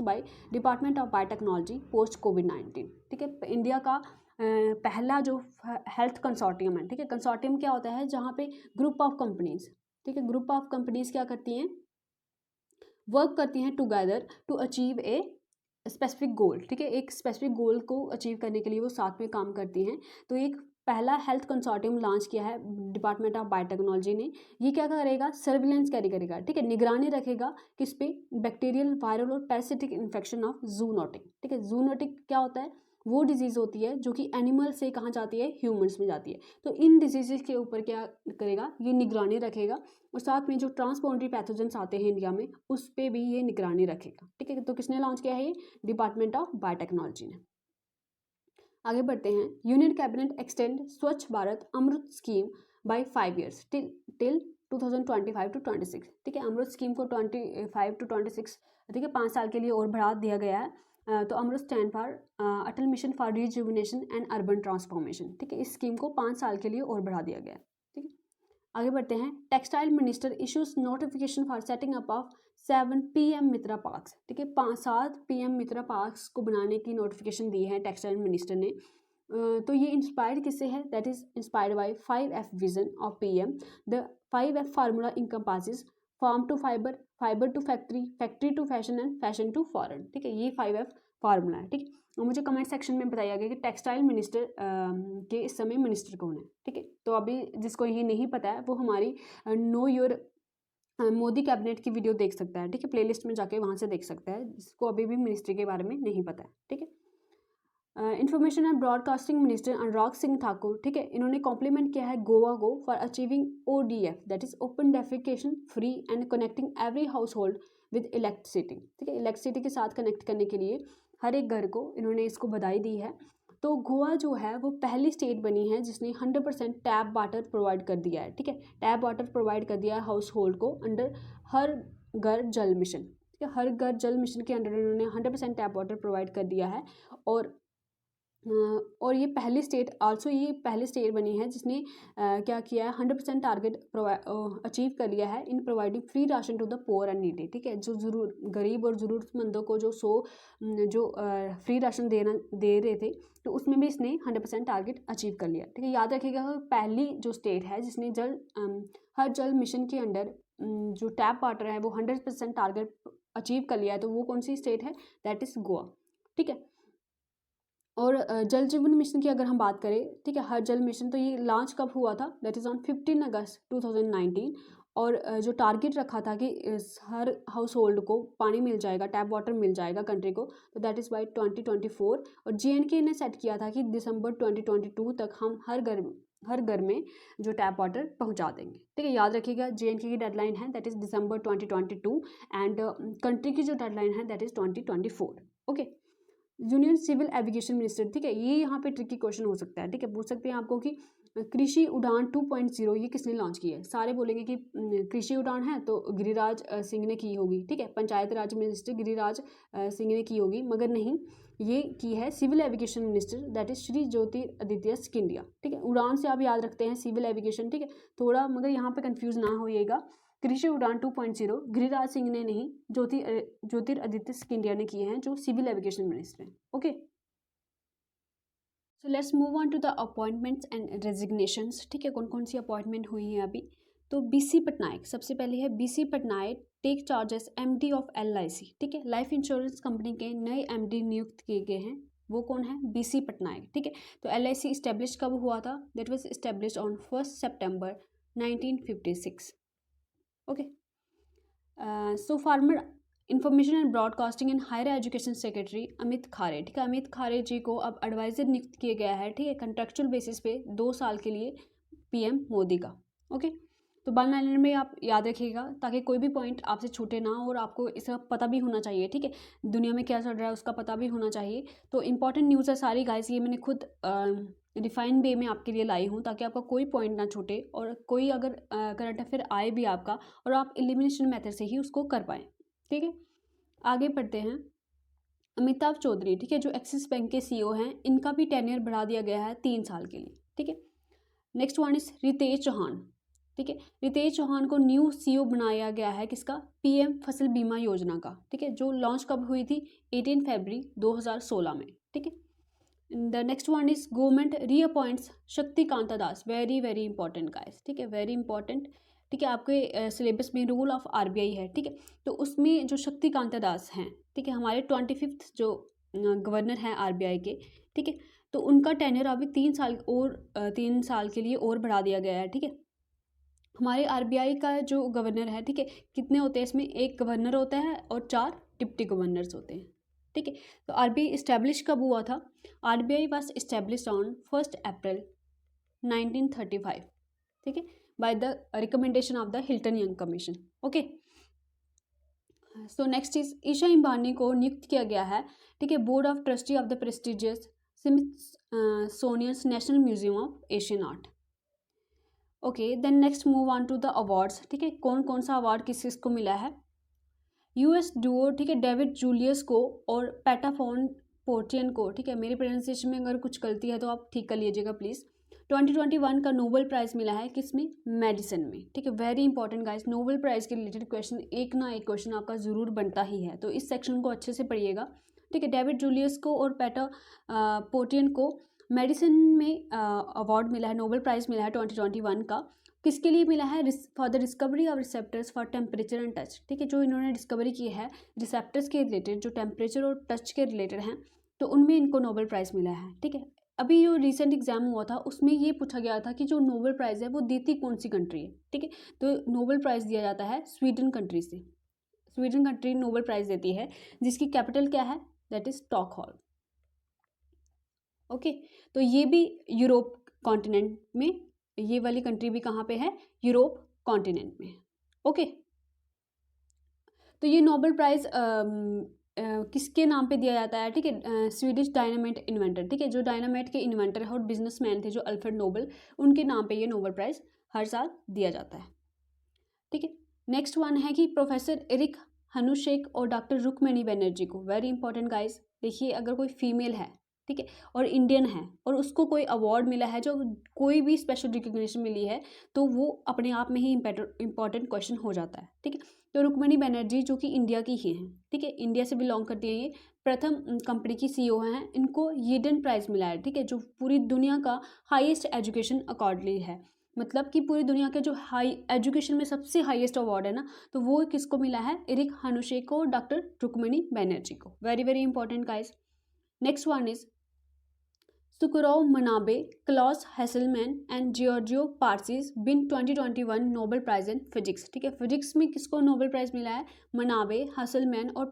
[SPEAKER 1] by department of biotechnology post कोविड-19। ठीक है, इंडिया का पहला जो हेल्थ कंसोर्टियम है। ठीक है, कंसोर्टियम क्या होता है, जहाँ पे ग्रुप ऑफ कंपनीज, ठीक है, ग्रुप ऑफ कंपनीज क्या करती हैं, वर्क करती हैं together to achieve a specific goal. ठीक है, एक स्पेसिफिक गोल को अचीव करने के लिए वो साथ में काम करती हैं। तो एक पहला हेल्थ कंसोर्टियम लॉन्च किया है डिपार्टमेंट ऑफ बायोटेक्नोलॉजी ने। ये क्या करेगा, सर्विलेंस कैरी करेगा। ठीक है, निगरानी रखेगा किस पे, बैक्टीरियल, वायरल और पैरासिटिक इन्फेक्शन ऑफ जूनोटिक। ठीक है, जूनोटिक क्या होता है, वो डिजीज़ होती है जो कि एनिमल से कहाँ जाती है, ह्यूमंस में जाती है। तो इन डिजीज़ के ऊपर क्या करेगा, ये निगरानी रखेगा, और साथ में जो ट्रांसबॉर्डरी पैथोजेंस आते हैं इंडिया में, उस पर भी ये निगरानी रखेगा। ठीक है, तो किसने लॉन्च किया है, ये डिपार्टमेंट ऑफ बायोटेक्नोलॉजी ने। आगे बढ़ते हैं। Union cabinet extend Swachh Bharat Amrut scheme by 5 years till 2025 to 26। ठीक है, अमृत स्कीम को 25 to 26, ठीक है, 5 साल के लिए और बढ़ा दिया गया है। तो Amrut stand for Atal mission for rejuvenation and urban transformation. ठीक है, इस स्कीम को 5 साल के लिए और बढ़ा दिया गया है। ठीक है, आगे बढ़ते हैं। Textile minister issues notification for setting up of 7 PM Mitra parks. ठीक है, 7 PM मित्रा पार्क्स को बनाने की नोटिफिकेशन दी है टेक्सटाइल मिनिस्टर ने। तो ये इंस्पायर्ड किससे है, that is inspired by 5F vision of PM। The 5F formula encompasses farm to fibre, fibre to factory, factory to fashion and fashion to foreign. ठीक है, ये 5F फार्मूला है। ठीक है, और मुझे कमेंट सेक्शन में बताया गया कि टेक्सटाइल मिनिस्टर के इस समय मिनिस्टर कौन है। ठीक है, तो अभी जिसको ये नहीं पता है वो हमारी नो योर मोदी कैबिनेट की वीडियो देख सकता है। ठीक है, प्लेलिस्ट में जाके वहाँ से देख सकता है जिसको अभी भी मिनिस्ट्री के बारे में नहीं पता है। ठीक है, information and broadcasting minister Anurag Singh Thakur, ठीक है, इन्होंने कॉम्प्लीमेंट किया है गोवा को for achieving ODF, that is open defecation free and connecting every house hold with electricity. ठीक है, इलेक्ट्रिसिटी के साथ कनेक्ट करने के लिए हर एक घर को इन्होंने इसको बधाई दी है। तो गोवा जो है वो पहली स्टेट बनी है जिसने 100% टैप वाटर प्रोवाइड कर दिया है। ठीक है, टैप वाटर प्रोवाइड कर दिया है हाउस होल्ड को अंडर हर घर जल मिशन। ठीक है, हर घर जल मिशन के अंडर इन्होंने 100% टैप वाटर प्रोवाइड कर दिया है। और ये पहली स्टेट आल्सो ये पहली स्टेट बनी है जिसने क्या किया है 100% टारगेट अचीव कर लिया है in providing free ration to the poor and needy. ठीक है, जो गरीब और ज़रूरतमंदों को जो फ्री राशन दे रहे थे, तो उसमें भी इसने 100% टारगेट अचीव कर लिया। ठीक है, याद रखिएगा पहली जो स्टेट है जिसने हर जल मिशन के अंडर जो टैप वाटर है वो 100% टारगेट अचीव कर लिया है, तो वो कौन सी स्टेट है, दैट इज़ गोवा। ठीक है, और जल जीवन मिशन की अगर हम बात करें, ठीक है, हर जल मिशन तो ये लॉन्च कब हुआ था, दैट इज़ ऑन 15 अगस्त 2019। और जो टारगेट रखा था कि हर हाउस होल्ड को पानी मिल जाएगा, टैप वाटर मिल जाएगा कंट्री को, तो दैट इज़ बाई 2024। और JNK ने सेट किया था कि दिसंबर 2022 तक हम हर घर में जो टैप वाटर पहुंचा देंगे। ठीक है, याद रखिएगा JNK की डेडलाइन है that is December 2022 and country की जो डेडलाइन है that is 2024। Okay, union civil aviation minister, ठीक है, ये यहाँ पे ट्रिकी क्वेश्चन हो सकता है। ठीक है, पूछ सकते हैं आपको कि कृषि उड़ान 2.0 ये किसने लॉन्च की है। सारे बोलेंगे कि कृषि उड़ान है तो गिरिराज सिंह ने की होगी। ठीक है, पंचायत राज मिनिस्टर गिरिराज सिंह ने की होगी, मगर नहीं, ये की है civil aviation minister that is Shri Jyotiraditya Scindia. ठीक है, उड़ान से आप याद रखते हैं सिविल एविगेशन। ठीक है, थोड़ा मगर यहाँ पे कंफ्यूज ना होइएगा, कृषि उड़ान 2.0 गिरिराज सिंह ने नहीं, ज्योतिरादित्य सिंधिया ने किए हैं जो सिविल एविगेशन मिनिस्टर हैं। Okay, so let's move on to the appointments and resignations. ठीक है, कौन कौन सी अपॉइंटमेंट हुई हैं अभी, तो BC पटनायक सबसे पहले है। BC Patnaik take charge as MD of LIC। ठीक है, लाइफ इंश्योरेंस कंपनी के नए MD नियुक्त किए गए हैं, वो कौन है, BC पटनायक। ठीक है, तो LIC इस्टेब्लिश कब हुआ था, that was establish on 1 September 1956। Okay, so former information and broadcasting and higher education secretary Amit Khare. ठीक है, अमित खारे जी को अब एडवाइजर नियुक्त किया गया है। ठीक है, कंट्रेक्चुअल बेसिस पे 2 साल के लिए PM मोदी का। ओके, तो वन लाइनर में आप याद रखिएगा ताकि कोई भी पॉइंट आपसे छूटे ना, और आपको इसका पता भी होना चाहिए। ठीक है, दुनिया में क्या चल रहा है उसका पता भी होना चाहिए। तो इंपॉर्टेंट न्यूज़ है सारी गाइस, ये मैंने खुद रिफाइन वे में आपके लिए लाई हूँ ताकि आपका कोई पॉइंट ना छूटे, और कोई अगर करंट अफेयर आए भी आपका, और आप एलिमिनेशन मेथड से ही उसको कर पाएँ। ठीक है, आगे पढ़ते हैं। अमिताभ चौधरी, ठीक है, जो एक्सिस बैंक के CEO हैं, इनका भी टेन्योर बढ़ा दिया गया है 3 साल के लिए। ठीक है, next one is Ritesh Chauhan. ठीक है, रितेश चौहान को न्यू CEO बनाया गया है, किसका, PM फसल बीमा योजना का। ठीक है, जो लॉन्च कब हुई थी, 18 फरवरी 2016 में। ठीक है, the next one is government reappoints Shaktikanta Das, very very important guys. ठीक है, वेरी इंपॉर्टेंट। ठीक है, आपके सिलेबस में रूल ऑफ RBI है। ठीक है, तो उसमें जो शक्ति कांता दास हैं, ठीक है, हमारे 25th जो गवर्नर हैं RBI के। ठीक है, तो उनका टेन्योर अभी 3 साल के लिए और बढ़ा दिया गया है। ठीक है, हमारे RBI का जो गवर्नर है, ठीक है, कितने होते हैं इसमें, एक गवर्नर होता है और 4 डिप्टी गवर्नर्स होते हैं। ठीक है, तो RBI इस्टेब्लिश कब हुआ था, RBI was establish on 1 April 1935। ठीक है, by the recommendation of the Hilton Young commission. Okay, so next is Isha Ambani को नियुक्त किया गया है। ठीक है, board of trustee of the prestigious Smithsonian national museum of Asian art. Okay, then next move on to the awards. ठीक है, कौन कौन सा अवार्ड किस किस को मिला है, US डुओ, ठीक है, डेविड जूलियस को और पैटाफोन पोर्टियन को। ठीक है, मेरी प्रोनाउंसिएशन में अगर कुछ गलती है तो आप ठीक कर लीजिएगा प्लीज़। 2021 का नोबेल प्राइज़ मिला है किसमें, मेडिसिन में। ठीक है, very important guys, Nobel prize के रिलेटेड क्वेश्चन एक ना एक क्वेश्चन आपका ज़रूर बनता ही है, तो इस सेक्शन को अच्छे से पढ़िएगा। ठीक है, डेविड जूलियस को और पैटा पोर्टियन को मेडिसिन में अवार्ड मिला है, नोबेल प्राइज़ मिला है 2021 का। किसके लिए मिला है? For the discovery of receptors for temperature and touch, ठीक है, जो इन्होंने डिस्कवरी की है रिसेप्टर्स के रिलेटेड, जो टेम्परेचर और टच के रिलेटेड हैं, तो उनमें इनको नोबेल प्राइज़ मिला है, ठीक है। अभी जो रिसेंट एग्जाम हुआ था उसमें ये पूछा गया था कि जो नोबेल प्राइज़ है वो देती कौन सी कंट्री है, ठीक है। तो नोबेल प्राइज़ दिया जाता है स्वीडन कंट्री से। स्वीडन कंट्री नोबेल प्राइज़ देती है, जिसकी कैपिटल क्या है? That is Stockholm. ओके, तो ये भी यूरोप कॉन्टिनेंट में, ये वाली कंट्री भी कहाँ पे है? यूरोप कॉन्टिनेंट में। ओके, तो ये नोबेल प्राइज़ किसके नाम पे दिया जाता है? ठीक है, स्वीडिश डायनामाइट इन्वेंटर, ठीक है, जो डायनामाइट के इन्वेंटर और बिजनेसमैन थे जो अल्फ्रेड नोबेल, उनके नाम पे ये नोबेल प्राइज़ हर साल दिया जाता है, ठीक है। नेक्स्ट वन है कि प्रोफेसर एरिक हनुशेक और डॉक्टर रुक्मिणी बनर्जी को, वेरी इंपॉर्टेंट गाइज, देखिए अगर कोई फीमेल है, ठीक है, और इंडियन है और उसको कोई अवार्ड मिला है, जो कोई भी स्पेशल रिकग्निशन मिली है, तो वो अपने आप में ही इंपॉर्टेंट क्वेश्चन हो जाता है, ठीक है। तो रुक्मिणी बनर्जी जो कि इंडिया की ही हैं, ठीक है, इंडिया से बिलोंग करती है, ये प्रथम कंपनी की सीईओ हैं, इनको यीडन प्राइज़ मिला है, ठीक है, जो पूरी दुनिया का हाईएस्ट एजुकेशन अकॉर्डली है, मतलब कि पूरी दुनिया के जो हाई एजुकेशन में सबसे हाईएस्ट अवार्ड है ना, तो वो किसको मिला है? एरिक हनुशेक को, डॉक्टर रुक्मिणी बनर्जी को, very very important guys. Next one is Syukuro Manabe, Klaus Hasselmann and Giorgio Parisi win 2021 Nobel prize in physics, ठीक है, फिजिक्स में किसको नोबेल प्राइज़ मिला है? मनाबे, हेसलमैन और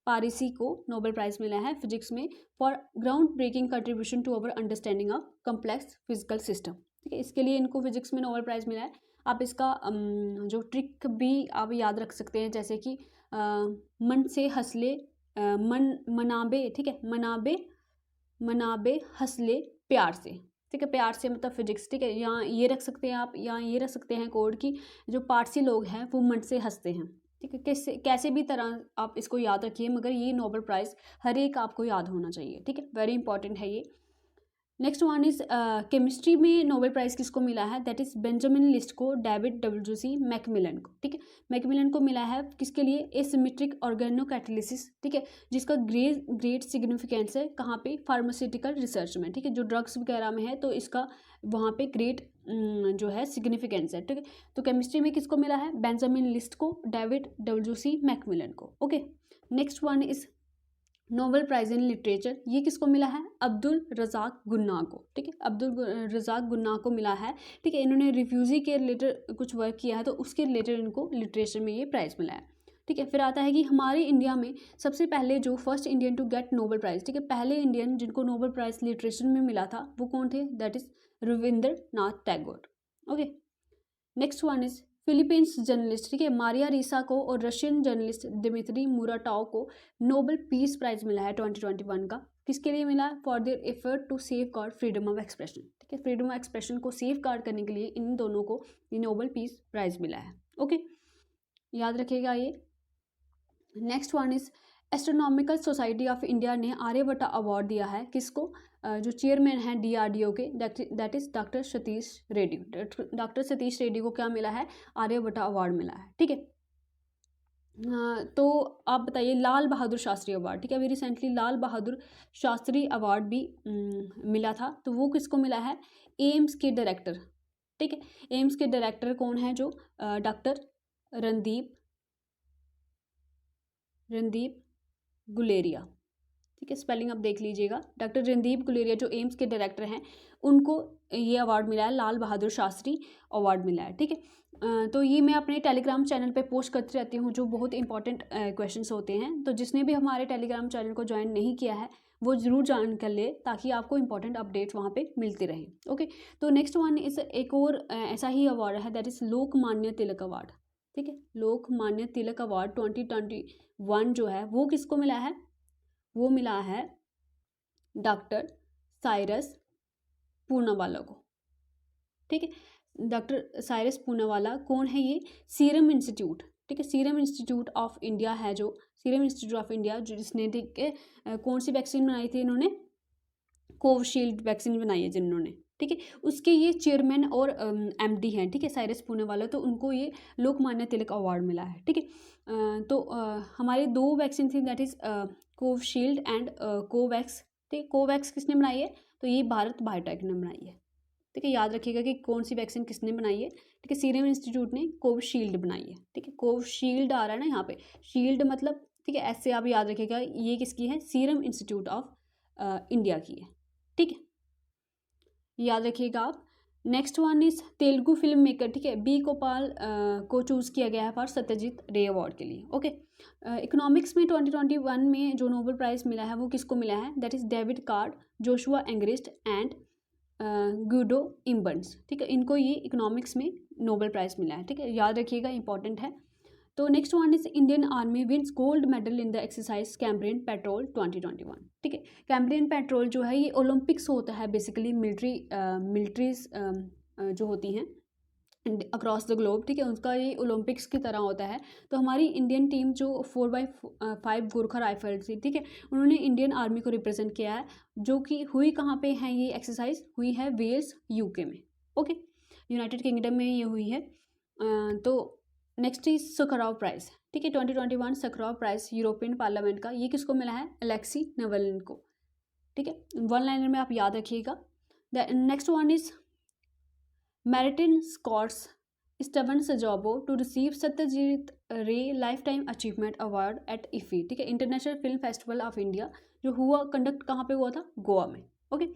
[SPEAKER 1] पारिसी को नोबेल प्राइज़ मिला है फिजिक्स में for groundbreaking contribution to our understanding of complex physical system, ठीक है, इसके लिए इनको फिजिक्स में नोबेल प्राइज़ मिला है। आप इसका जो ट्रिक भी आप याद रख सकते हैं, जैसे कि मन से हंसले, मनाबे, ठीक है, मनाबे हंसले प्यार से, ठीक है, प्यार से मतलब फिजिक्स, ठीक है, यहाँ ये रख सकते हैं आप, यहाँ ये रख सकते हैं कोड की जो पारसी लोग हैं वो मन से हंसते हैं, ठीक है, कैसे भी तरह आप इसको याद रखिए, मगर ये नोबेल प्राइज़ हर एक आपको याद होना चाहिए, ठीक है, वेरी इंपॉर्टेंट है ये। नेक्स्ट वन इज केमिस्ट्री में नोबेल प्राइज़ किसको मिला है? दैट इज बेंजामिन लिस्ट को, डेविड डब्ल्यूसी मैकमिलन को, ठीक है, मैकमिलन को मिला है किसके लिए? एसिमेट्रिक ऑर्गेनो कैटालिसिस, ठीक है, जिसका ग्रेट सिग्निफिकेंस है कहाँ पे? फार्मास्यूटिकल रिसर्च में, ठीक है, जो ड्रग्स वगैरह में है तो इसका वहाँ पे ग्रेट जो है सिग्निफिकेंस है, ठीक है। तो केमिस्ट्री में किसको मिला है? बेंजामिन लिस्ट को, डेविड डब्ल्यूसी मैकमिलन को। Okay, next one is Nobel prize in literature, ये किसको मिला है? अब्दुल रज़ाक गुन्ना को, ठीक है, अब्दुल रज़ाक गुन्ना को मिला है, ठीक है, इन्होंने रिफ्यूज़ी के रिलेटेड कुछ वर्क किया है तो उसके रिलेटेड इनको लिटरेचर में ये प्राइज़ मिला है, ठीक है। फिर आता है कि हमारे इंडिया में सबसे पहले जो first Indian to get Nobel prize, ठीक है, पहले इंडियन जिनको नोबेल प्राइज़ लिटरेचर में मिला था वो कौन थे? That is Rabindranath Tagore. Okay, next one is Philippines journalist, ठीक है, मारिया रीसा को और रशियन जर्नलिस्ट दिमित्री मुराटोव को नोबेल पीस प्राइज मिला है 2021 का। किसके लिए मिला है? For their effort to safeguard freedom of expression, ठीक है, फ्रीडम ऑफ एक्सप्रेशन को सेफ गार्ड करने के लिए इन दोनों को ये नोबेल पीस प्राइज मिला है। ओके, याद रखिएगा ये। Next one is astronomical society of India ने आर्यभट्टा अवार्ड दिया है किसको? जो चेयरमैन हैं डीआरडीओ के, that is doctor Satish Reddy. Doctor Satish Reddy को क्या मिला है? आर्यभट्टा अवार्ड मिला है, ठीक है। तो आप बताइए लाल बहादुर शास्त्री अवार्ड, ठीक है, अभी रिसेंटली लाल बहादुर शास्त्री अवार्ड भी मिला था, तो वो किसको मिला है? एम्स के डायरेक्टर, ठीक है, एम्स के डायरेक्टर कौन है? जो डॉक्टर रणदीप गुलेरिया, ठीक है, स्पेलिंग आप देख लीजिएगा, डॉक्टर रणदीप गुलेरिया जो एम्स के डायरेक्टर हैं उनको ये अवार्ड मिला है, लाल बहादुर शास्त्री अवार्ड मिला है, ठीक है। तो ये मैं अपने टेलीग्राम चैनल पे पोस्ट करती रहती हूँ जो बहुत इंपॉर्टेंट क्वेश्चंस होते हैं, तो जिसने भी हमारे टेलीग्राम चैनल को ज्वाइन नहीं किया है वो ज़रूर ज्वाइन कर ले ताकि आपको इंपॉर्टेंट अपडेट्स वहाँ पे मिलते रहे। ओके, तो नेक्स्ट वन इस एक और ऐसा ही अवार्ड है, that is Lokmanya Tilak award, ठीक है, लोकमान्य तिलक अवार्ड 2021 जो है वो किसको मिला है? वो मिला है डॉक्टर साइरस पूनावाला को, ठीक है, डॉक्टर साइरस पूनावाला कौन है? ये सीरम इंस्टीट्यूट, ठीक है, सीरम इंस्टीट्यूट ऑफ इंडिया है, जो सीरम इंस्टीट्यूट ऑफ इंडिया जिसने, ठीक है, कौन सी वैक्सीन बनाई थी इन्होंने? कोविशील्ड वैक्सीन बनाई है जिन्होंने, ठीक है, उसके ये चेयरमैन और एमडी हैं, ठीक है, साइरस पूनावाला, तो उनको ये लोकमान्य तिलक अवार्ड मिला है, ठीक है। तो हमारे दो वैक्सीन थी, that is Covishield and Covax, ठीक है, कोवैक्स किसने बनाई है? तो ये भारत बायोटेक ने बनाई है, ठीक है, याद रखिएगा कि कौन सी वैक्सीन किसने बनाई है। ठीक है, सीरम इंस्टीट्यूट ने कोविशील्ड बनाई है। ठीक है, कोविशील्ड आ रहा है ना यहाँ पे, शील्ड मतलब, ठीक है, ऐसे आप याद रखिएगा ये किसकी है, सीरम इंस्टीट्यूट ऑफ इंडिया की है। ठीक है, याद रखिएगा आप। Next one is Telugu film maker, ठीक है, बी गोपाल को चूज़ किया गया है फॉर सत्यजीत रे अवार्ड के लिए। ओके, इकोनॉमिक्स में 2021 में जो नोबेल प्राइज़ मिला है वो किसको मिला है, that is David Card, Joshua Angrist and Guido Imbens. ठीक है, इनको ये इकोनॉमिक्स में नोबेल प्राइज़ मिला है। ठीक है, याद रखिएगा, इंपॉर्टेंट है। तो next one is Indian army wins gold medal in the exercise Cambrian patrol 2021। ठीक है, कैम्ब्रियन पेट्रोल जो है ये ओलंपिक्स होता है बेसिकली, मिलिट्रीज जो होती हैं अक्रॉस द ग्लोब। ठीक है, उसका ये ओलंपिक्स की तरह होता है। तो हमारी इंडियन टीम जो 4x5 गोरखा राइफल थी, ठीक है, उन्होंने इंडियन आर्मी को रिप्रेजेंट किया है, जो कि हुई कहाँ पे है, ये एक्सरसाइज हुई है वेल्स यूके में। ओके, यूनाइटेड किंगडम में ये हुई है। तो नेक्स्ट इज सकराव प्राइज। ठीक है, 2021 सकराव प्राइज यूरोपियन पार्लियामेंट का, ये किसको मिला है, अलेक्सी नावल्नी को। ठीक है, वन लाइनर में आप याद रखिएगा। Next one is Martin Scorsese István Szabó to receive Satyajit Ray lifetime achievement award at IFFI. ठीक है, international film festival of India, जो हुआ कंडक्ट कहाँ पे हुआ था, गोवा में। ओके,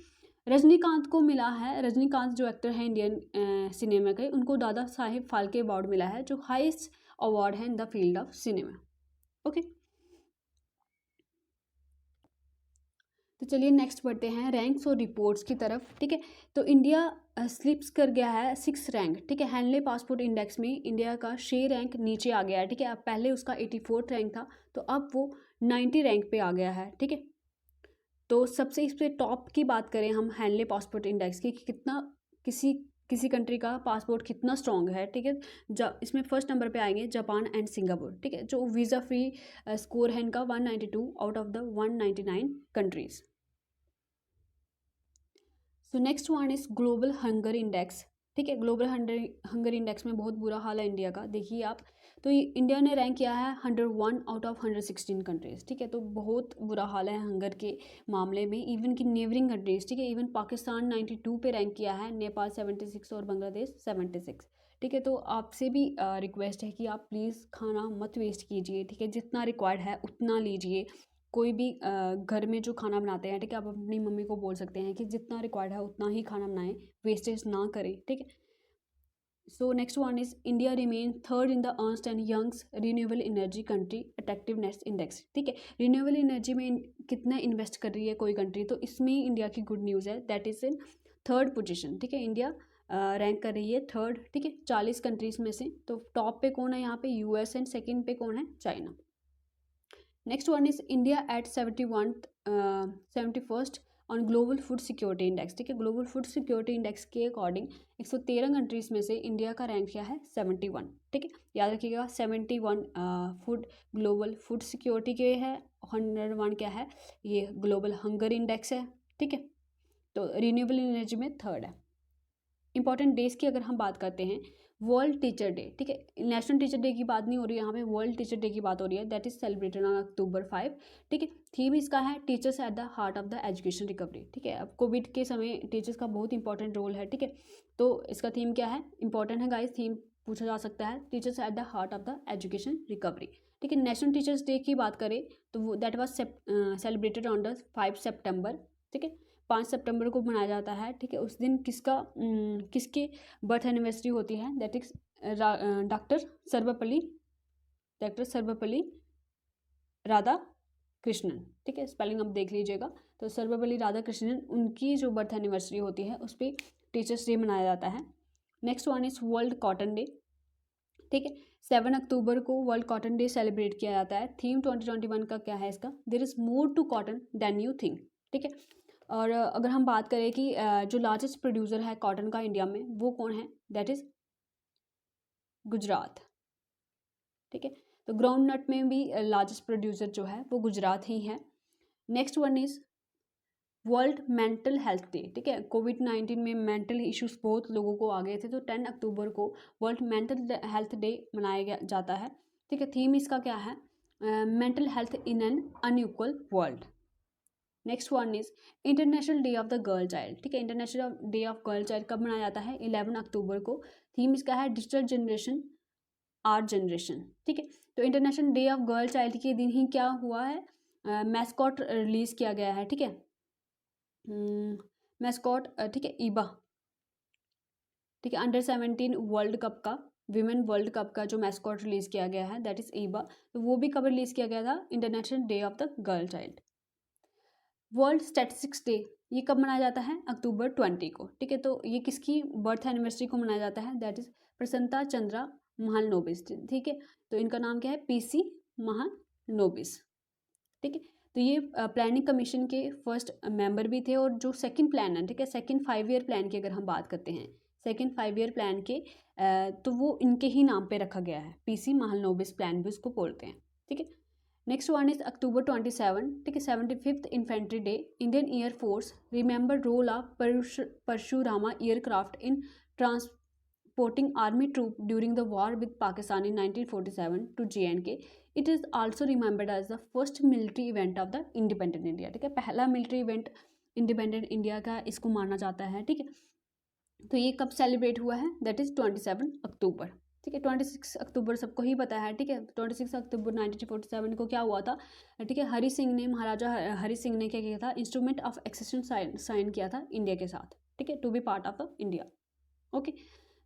[SPEAKER 1] रजनीकांत को मिला है, रजनीकांत जो एक्टर है इंडियन सिनेमा के, उनको दादा साहेब फाल्के अवार्ड मिला है, जो हाईएस्ट अवार्ड है in the field of cinema. Okay, तो चलिए नेक्स्ट बढ़ते हैं रैंक्स और रिपोर्ट्स की तरफ। ठीक है, तो इंडिया स्लिप्स कर गया है 6 रैंक। ठीक है, हैंडले पासपोर्ट इंडेक्स में इंडिया का 6 रैंक नीचे आ गया है। ठीक है, अब पहले उसका 84 रैंक था, तो अब वो 90 रैंक पे आ गया है। ठीक है, तो सबसे इस पर टॉप की बात करें हम हैंडले पासपोर्ट इंडेक्स की, कि कितना किसी किसी कंट्री का पासपोर्ट कितना स्ट्रॉन्ग है। ठीक है, इसमें फर्स्ट नंबर पे आएंगे जापान एंड सिंगापुर। ठीक है, जो वीज़ा फ्री स्कोर है इनका 192 out of the 199 countries. So next one is global hunger index. ठीक है, ग्लोबल हंगर इंडेक्स में बहुत बुरा हाल है इंडिया का, देखिए आप। तो इंडिया ने रैंक किया है 101 आउट ऑफ 116 कंट्रीज़। ठीक है, तो बहुत बुरा हाल है हंगर के मामले में, इवन की नेबरिंग कंट्रीज़। ठीक है, इवन पाकिस्तान 92 पे रैंक किया है, नेपाल 76 और बांग्लादेश 76। ठीक है, तो आपसे भी रिक्वेस्ट है कि आप प्लीज़ खाना मत वेस्ट कीजिए। ठीक है, जितना रिक्वायर्ड है उतना लीजिए। कोई भी घर में जो खाना बनाते हैं, ठीक है, आप अपनी मम्मी को बोल सकते हैं कि जितना रिक्वायर्ड है उतना ही खाना बनाएं, वेस्टेज ना करें। ठीक है, so next one is India remain third in the Ernst and Young's renewable energy country attractiveness index. ठीक है, रिन्यूएबल एनर्जी में कितना इन्वेस्ट कर रही है कोई कंट्री, तो इसमें इंडिया की गुड न्यूज़ है, that is in third position. ठीक है, इंडिया रैंक कर रही है थर्ड। ठीक है, 40 कंट्रीज़ में से। तो टॉप पे कौन है यहाँ पे, यूएस, एंड सेकेंड पे कौन है, China. Next one is India at 71st on global food security index. ठीक है, ग्लोबल फूड सिक्योरिटी इंडेक्स के अकॉर्डिंग 113 कंट्रीज़ में से इंडिया का रैंक क्या है, 71। ठीक है, याद रखिएगा 71 फूड ग्लोबल फूड सिक्योरिटी के है, 101 क्या है, ये ग्लोबल हंगर इंडेक्स है। ठीक है, तो रिन्यूएबल एनर्जी में थर्ड है। इंपॉर्टेंट डेज की अगर हम बात करते हैं, वर्ल्ड टीचर डे। ठीक है, नेशनल टीचर डे की बात नहीं हो रही है यहाँ पे, वर्ल्ड टीचर डे की बात हो रही है, that is celebrated on October 5। ठीक है, थीम इसका है teachers at the heart of the education recovery. ठीक है, अब कोविड के समय टीचर्स का बहुत इंपॉर्टेंट रोल है। ठीक है, तो इसका थीम क्या है, इंपॉर्टेंट है गाइस, थीम पूछा जा सकता है, teachers at the heart of the education recovery. ठीक है, नेशनल टीचर्स डे की बात करें तो वो that was celebrated on the 5 सितंबर। ठीक है, 5 सितंबर को मनाया जाता है। ठीक है, उस दिन किसकी बर्थ एनिवर्सरी होती है, that is doctor Sarvepalli Radha Krishnan. ठीक है, स्पेलिंग आप देख लीजिएगा, तो सर्वपल्ली राधा कृष्णन, उनकी जो बर्थ एनिवर्सरी होती है उस पर टीचर्स डे मनाया जाता है। Next one is world cotton day. ठीक है, 7 अक्टूबर को वर्ल्ड कॉटन डे सेलिब्रेट किया जाता है। थीम 2021 का क्या है इसका, there is more to cotton than you think. ठीक है, और अगर हम बात करें कि जो लार्जेस्ट प्रोड्यूसर है कॉटन का इंडिया में, वो कौन है, दैट इज़ गुजरात। ठीक है, तो ग्राउंड नट में भी लार्जेस्ट प्रोड्यूसर जो है वो गुजरात ही है। Next one is world mental health day. ठीक है, कोविड-19 में मेंटल इश्यूज बहुत लोगों को आ गए थे, तो 10 अक्टूबर को वर्ल्ड मेंटल हेल्थ डे मनाया जाता है। ठीक है, थीम इसका क्या है, mental health in an unequal world. Next one is international day of the girl child, ठीक है। International day of girl child कब मनाया जाता है? 11 अक्टूबर को। थीम इसका है डिजिटल जनरेशन आर्ट जनरेशन, ठीक है। तो international day of girl child के दिन ही क्या हुआ है? मैस्कॉट रिलीज किया गया है, ठीक है। मैस्कॉट, ठीक है, ईबा, ठीक है, अंडर 17 वर्ल्ड कप का, विमेन वर्ल्ड कप का जो मैस्कॉट रिलीज किया गया है दैट इज ईबा। तो वो भी कब रिलीज किया गया था? International day of the girl child. World statistics day ये कब मनाया जाता है? अक्टूबर 20 को, ठीक है। तो ये किसकी बर्थ एनिवर्सरी को मनाया जाता है? दैट इज प्रसन्नता चंद्रा महालनोबिस, ठीक है। तो इनका नाम क्या है? पीसी महालनोबिस, ठीक है। तो ये प्लानिंग कमीशन के फर्स्ट मेंबर भी थे और जो सेकंड प्लान है, ठीक है, सेकंड 5 ईयर प्लान की अगर हम बात करते हैं, सेकंड 5 ईयर प्लान के तो वो इनके ही नाम पे रखा गया है, पीसी महालनोबिस प्लान भी उसको बोलते हैं, ठीक है। नेक्स्ट वन इज अक्टूबर 27, ठीक है, 75th infantry day. Indian air force remember role of Parashurama aircraft in transporting army troop during the war with Pakistan in 1947 to JNK। It is also remembered as the first military event of the independent India, ठीक है। पहला मिलिट्री इवेंट इंडिपेंडेंट इंडिया का इसको माना जाता है, ठीक है। तो ये कब सेलिब्रेट हुआ है? दैट इज़ 27 अक्टूबर, ठीक है। 26 अक्टूबर सबको ही पता है, ठीक है। 26 अक्टूबर 1947 को क्या हुआ था, ठीक है, हरि सिंह ने, महाराजा हरि सिंह ने क्या किया था? इंस्ट्रूमेंट ऑफ एक्सेशन साइन किया था इंडिया के साथ, ठीक है, to be part of the India, okay.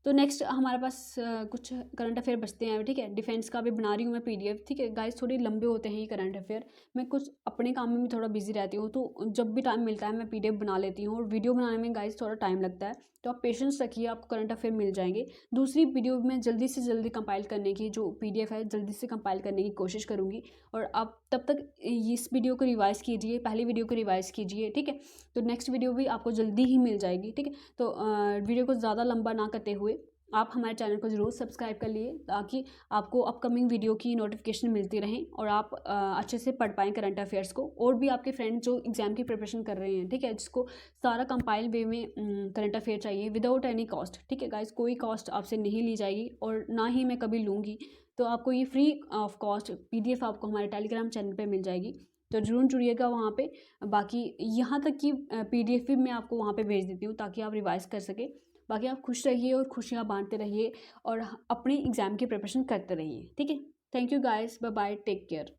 [SPEAKER 1] तो नेक्स्ट हमारे पास कुछ करंट अफेयर बचते हैं, ठीक है। डिफेंस का भी बना रही हूँ मैं PDF, ठीक है गाइस। थोड़ी लंबे होते हैं ये करंट अफेयर, मैं कुछ अपने काम में भी थोड़ा बिजी रहती हूँ, तो जब भी टाइम मिलता है मैं PDF बना लेती हूँ, और वीडियो बनाने में गाइस थोड़ा टाइम लगता है, तो आप पेशेंस रखिए, आपको करंट अफेयर मिल जाएंगे। दूसरी वीडियो में जल्दी से जल्दी कंपाइल करने की, जो PDF है जल्दी से कंपाइल करने की कोशिश करूँगी, और आप तब तक इस वीडियो को रिवाइज़ कीजिए, पहली वीडियो को रिवाइज़ कीजिए, ठीक है। तो नेक्स्ट वीडियो भी आपको जल्दी ही मिल जाएगी, ठीक है। तो वीडियो को ज़्यादा लंबा ना करते हुए आप हमारे चैनल को ज़रूर सब्सक्राइब कर लिए, ताकि आपको अपकमिंग वीडियो की नोटिफिकेशन मिलती रहें और आप अच्छे से पढ़ पाएँ करंट अफेयर्स को। और भी आपके फ्रेंड जो एग्ज़ाम की प्रिपरेशन कर रहे हैं, ठीक है, जिसको सारा कंपाइल वे में करंट अफेयर चाहिए विदाउट एनी कॉस्ट, ठीक है गाइस, कोई कॉस्ट आपसे नहीं ली जाएगी और ना ही मैं कभी लूँगी। तो आपको ये फ्री ऑफ कॉस्ट PDF आपको हमारे टेलीग्राम चैनल पर मिल जाएगी, तो ज़रूर जुड़िएगा वहाँ पे। बाकी यहाँ तक की PDF भी मैं आपको वहाँ पे भेज देती हूँ, ताकि आप रिवाइज़ कर सकें। बाकी आप खुश रहिए और खुशियाँ बांटते रहिए और अपनी एग्ज़ाम की प्रिपरेशन करते रहिए, ठीक है। Thank you guys, bye bye, take care.